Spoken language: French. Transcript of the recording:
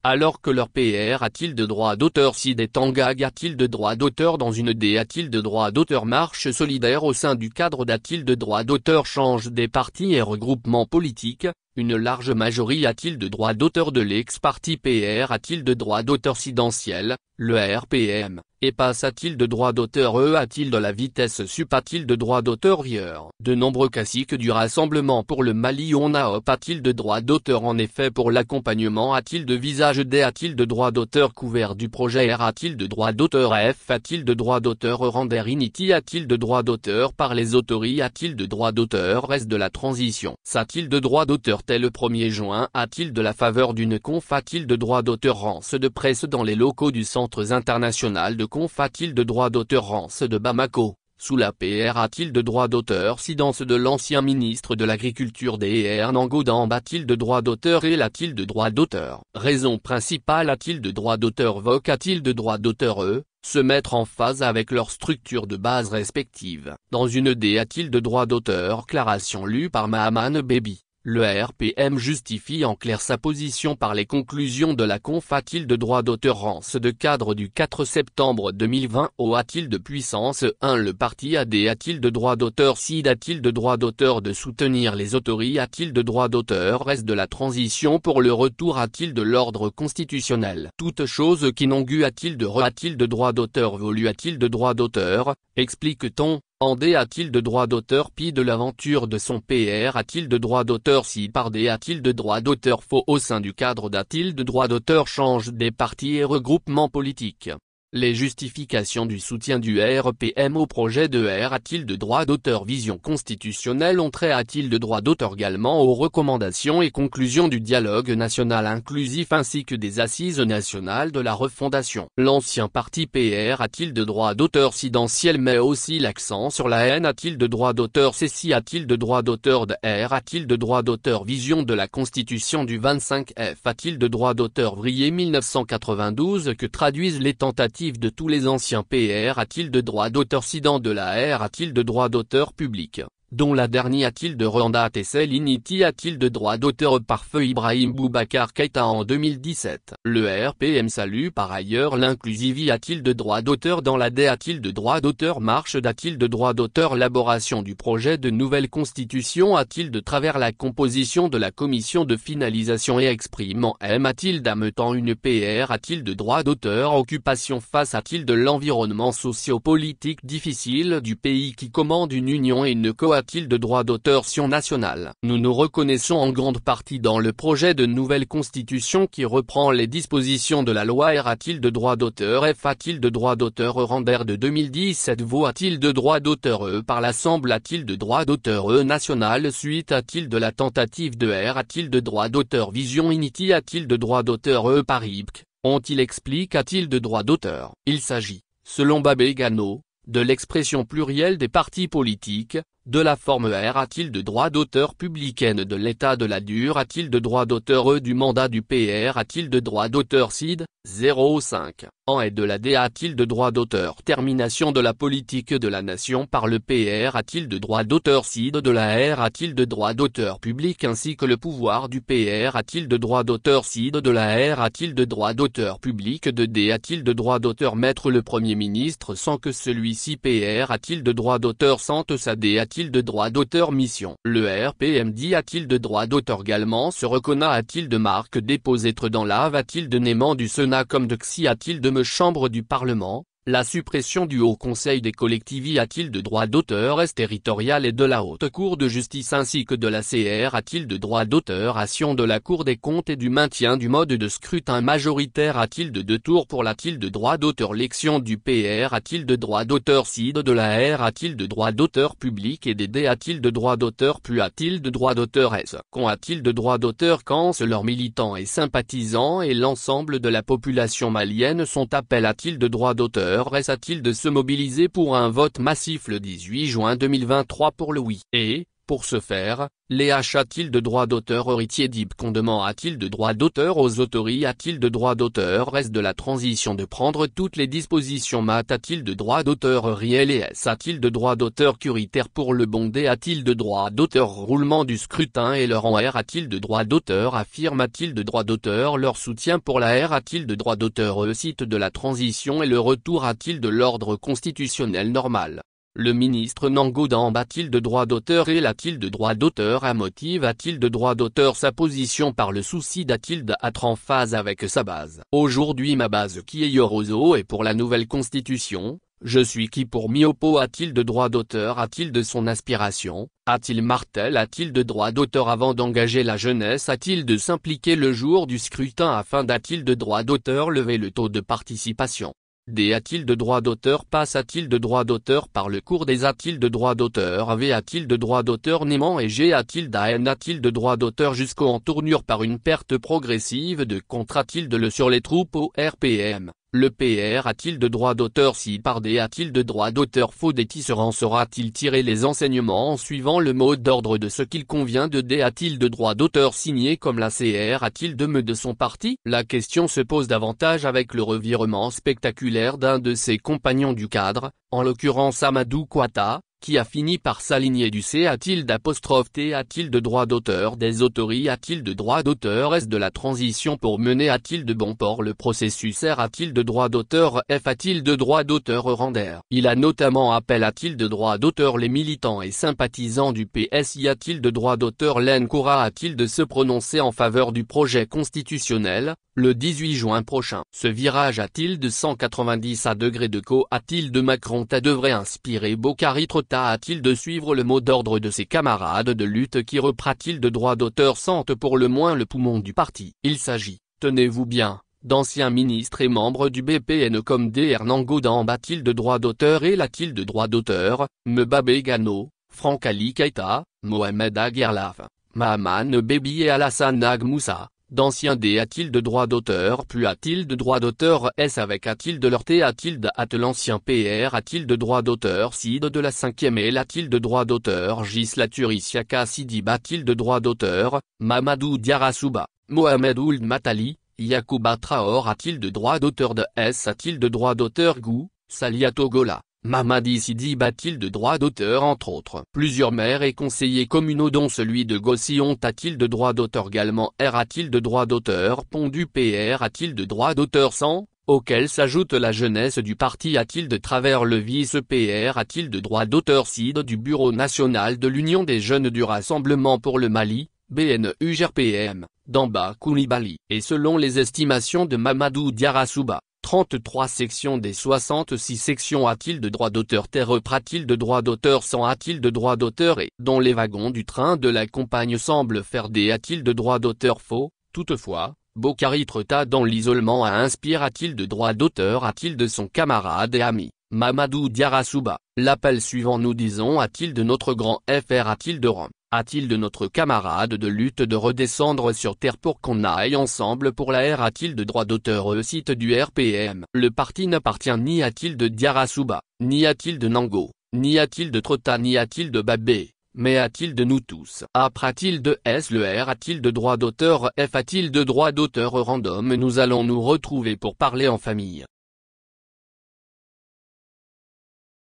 Alors que leur PR a-t-il de droit d'auteur si des Tangag a-t-il de droit d'auteur dans une D a-t-il de droit d'auteur marche solidaire au sein du cadre d'a-t-il de droit d'auteur change des partis et regroupements politiques, une large majorité a-t-il de droit d'auteur de l'ex-parti PR a-t-il de droit d'auteur sidentiel, le RPM, et passe a-t-il de droit d'auteur a-t-il de la vitesse sup a-t-il de droit d'auteur rieur. De nombreux caciques du Rassemblement pour le Mali ONAOP a-t-il de droit d'auteur en effet pour l'accompagnement a-t-il de visage D a-t-il de droit d'auteur couvert du projet R a-t-il de droit d'auteur F a-t-il de droit d'auteur Render Initi a-t-il de droit d'auteur par les autorités a-t-il de droit d'auteur reste de la transition a-t-il de droit d'auteur tel le 1er juin a-t-il de la faveur d'une conf a-t-il de droit d'auteur rance de presse dans les locaux du Centre international de conf a-t-il de droit d'auteur rance de Bamako, sous la PR a-t-il de droit d'auteur sidence de l'ancien ministre de l'Agriculture DR Nangodamb a-t-il de droit d'auteur et a-t-il de droit d'auteur. Raison principale a-t-il de droit d'auteur VOC a-t-il de droit d'auteur se mettre en phase avec leurs structures de base respectives. Dans une D a-t-il de droit d'auteur Claration lue par Mahaman Baby. Le RPM justifie en clair sa position par les conclusions de la conf a-t-il de droit d'auteur rance de cadre du 4 septembre 2020 a-t-il de puissance 1 le parti AD a-t-il de droit d'auteur CID a-t-il de droit d'auteur de soutenir les autorités a-t-il de droit d'auteur reste de la transition pour le retour a-t-il de l'ordre constitutionnel toute chose qui n'ongue a-t-il de a-t-il de droit d'auteur volu a-t-il de droit d'auteur, explique-t-on. En D a-t-il de droit d'auteur Pi de l'aventure de son PR a-t-il de droit d'auteur si par D a-t-il de droit d'auteur faux au sein du cadre d'a-t-il de droit d'auteur change des partis et regroupements politiques. Les justifications du soutien du RPM au projet de R a-t-il de droit d'auteur vision constitutionnelle ont trait a-t-il de droit d'auteur également aux recommandations et conclusions du dialogue national inclusif ainsi que des assises nationales de la refondation. L'ancien parti PR a-t-il de droit d'auteur sidentiel mais aussi l'accent sur la haine a-t-il de droit d'auteur Ceci a-t-il de droit d'auteur de R a-t-il de droit d'auteur vision de la constitution du 25 F a-t-il de droit d'auteur vrillé 1992 que traduisent les tentatives de tous les anciens PR a-t-il de droit d'auteur sidant de la R a-t-il de droit d'auteur public, dont la dernière a-t-il de Rwanda Tessel Initi a-t-il de droit d'auteur par feu Ibrahim Boubacar Keïta en 2017. Le RPM salue par ailleurs l'inclusivité a-t-il de droit d'auteur dans la D a-t-il de droit d'auteur marche a-t-il de droit d'auteur élaboration du projet de nouvelle constitution a-t-il de travers la composition de la commission de finalisation et exprimant M a-t-il d'ameutant une PR a-t-il de droit d'auteur occupation face a-t-il de l'environnement socio-politique difficile du pays qui commande une union et une coalition a-t-il de droit d'auteur national. Nous nous reconnaissons en grande partie dans le projet de nouvelle constitution qui reprend les dispositions de la loi R a-t-il de droit d'auteur F a-t-il de droit d'auteur Render de 2017 Vaut a-t-il de droit d'auteur par l'Assemblée a-t-il de droit d'auteur national suite a-t-il de la tentative de R a-t-il de droit d'auteur Vision Initi a-t-il de droit d'auteur par IPC, ont-ils explique a-t-il de droit d'auteur. Il s'agit, selon Babé Gano, de l'expression plurielle des partis politiques, de la forme R a-t-il de droit d'auteur publicaine de l'état de la dure a-t-il de droit d'auteur du mandat du PR a-t-il de droit d'auteur CID, 05, en et de la D a-t-il de droit d'auteur termination de la politique de la nation par le PR a-t-il de droit d'auteur CID de la R a-t-il de droit d'auteur public ainsi que le pouvoir du PR a-t-il de droit d'auteur CID de la R a-t-il de droit d'auteur public de D a-t-il de droit d'auteur mettre le Premier ministre sans que celui-ci PR a-t-il de droit d'auteur sente sa D a-t-il de droit d'auteur mission. Le RPM dit a-t-il de droit d'auteur également se reconnaît a-t-il de marque dépose être dans l'ave a-t-il de Néman du Sénat comme de Xi a-t-il de me chambre du Parlement, la suppression du Haut Conseil des collectivités a-t-il de droit d'auteur est territorial et de la Haute Cour de justice ainsi que de la CR a-t-il de droit d'auteur action de la Cour des comptes et du maintien du mode de scrutin majoritaire a-t-il de deux tours pour l'a-t-il de droit d'auteur l'élection du PR a-t-il de droit d'auteur CID de la R a-t-il de droit d'auteur public et des D a-t-il de droit d'auteur puis a-t-il de droit d'auteur S qu'ont a-t-il de droit d'auteur quand leurs militants et sympathisants et l'ensemble de la population malienne sont appel a-t-il de droit d'auteur a-t-il de se mobiliser pour un vote massif le 18 juin 2023 pour le oui et Pour ce faire, les H a-t-il de droit d'auteur héritier d'Ibcondement a-t-il de droit d'auteur aux autori a-t-il de droit d'auteur reste de la transition de prendre toutes les dispositions mat a-t-il de droit d'auteur réel et S a-t-il de droit d'auteur curitaire pour le bondé a-t-il de droit d'auteur roulement du scrutin et leur en R a-t-il de droit d'auteur affirme a-t-il de droit d'auteur leur soutien pour la R a-t-il de droit d'auteur site de la transition et le retour a-t-il de l'ordre constitutionnel normal. Le ministre Nangodambe a-t-il de droit d'auteur et a-t-il de droit d'auteur à motive a-t-il de droit d'auteur sa position par le souci d'a-t-il d'être en phase avec sa base. Aujourd'hui ma base qui est Yorozo et pour la nouvelle constitution, je suis qui pour Miopo a-t-il de droit d'auteur a-t-il de son aspiration, a-t-il Martel a-t-il de droit d'auteur avant d'engager la jeunesse a-t-il de s'impliquer le jour du scrutin afin d'a-t-il de droit d'auteur lever le taux de participation. D a-t-il de droit d'auteur passe a-t-il de droit d'auteur par le cours des a-t-il de droit d'auteur V a-t-il de droit d'auteur Néman et G a-t-il d'AN a-t-il de droit d'auteur jusqu'au en tournure par une perte progressive de contre a-t-il de le sur les troupes au RPM. Le PR a-t-il de droit d'auteur si par D a-t-il de droit d'auteur faux des tisserands saura-t-il tirer les enseignements en suivant le mot d'ordre de ce qu'il convient de D a-t-il de droit d'auteur signé comme la CR a-t-il de me de son parti. La question se pose davantage avec le revirement spectaculaire d'un de ses compagnons du cadre, en l'occurrence Amadou Kouata, qui a fini par s'aligner du C a-t-il d'apostrophe T a-t-il de droit d'auteur des autori a-t-il de droit d'auteur S de la transition pour mener a-t-il de bon port le processus R a-t-il de droit d'auteur F a-t-il de droit d'auteur Rander. Il a notamment appel a-t-il de droit d'auteur les militants et sympathisants du PS y a-t-il de droit d'auteur l'Encora a-t-il de se prononcer en faveur du projet constitutionnel, le 18 juin prochain. Ce virage a-t-il de 190 à degrés de co a-t-il de Macron ta devrait inspirer Bocarri Trota a-t-il de suivre le mot d'ordre de ses camarades de lutte qui reprend-il de droit d'auteur sente pour le moins le poumon du parti. Il s'agit, tenez-vous bien, d'anciens ministres et membres du BPN comme Dr Nangodambe a-t-il de droit d'auteur et a-t-il de droit d'auteur, Mbabe Gano, Franck Ali Keïta, Mohamed Aguerlaf, Mahaman Bébi et Alassane Ag Moussa. D'anciens D a-t-il de droit d'auteur plus a-t-il de droit d'auteur S avec a-t-il de leur T a-t-il de l'ancien PR a-t-il de droit d'auteur Sid de la 5e L a-t-il de droit d'auteur Gislature Isiaka Sidib a-t-il de droit d'auteur, Mamadou Diarra Mohamed Ould Matali, Yacouba Traor a-t-il de droit d'auteur de S a-t-il de droit d'auteur Gou, Saliato Gola. Mamadi Sidi a-t-il de droit d'auteur entre autres. Plusieurs maires et conseillers communaux dont celui de Gossillon a-t-il de droit d'auteur également R a-t-il de droit d'auteur Pondu PR a-t-il de droit d'auteur sans, auquel s'ajoute la jeunesse du parti a-t-il de travers le vice PR a-t-il de droit d'auteur CID du Bureau national de l'Union des jeunes du Rassemblement pour le Mali, BNUGRPM, Damba Coulibaly. Et selon les estimations de Mamadou Diarra 33 sections des 66 sections a-t-il de droit d'auteur terre a-t-il de droit d'auteur sans a-t-il de droit d'auteur et dont les wagons du train de la campagne semblent faire des a-t-il de droit d'auteur faux, toutefois, Bocarri Trota dans l'isolement inspire a-t-il de droit d'auteur a-t-il de son camarade et ami, Mamadou Diarra l'appel suivant nous disons a-t-il de notre grand FR a-t-il de Rome. A-t-il de notre camarade de lutte de redescendre sur terre pour qu'on aille ensemble pour la R a-t-il de droit d'auteur site du RPM. Le parti n'appartient ni a-t-il de Diarra ni a-t-il de Nango, ni a-t-il de Trota ni a-t-il de Babé, mais a-t-il de nous tous. A-t-il de S le R a-t-il de droit d'auteur F a-t-il de droit d'auteur random. Nous allons nous retrouver pour parler en famille.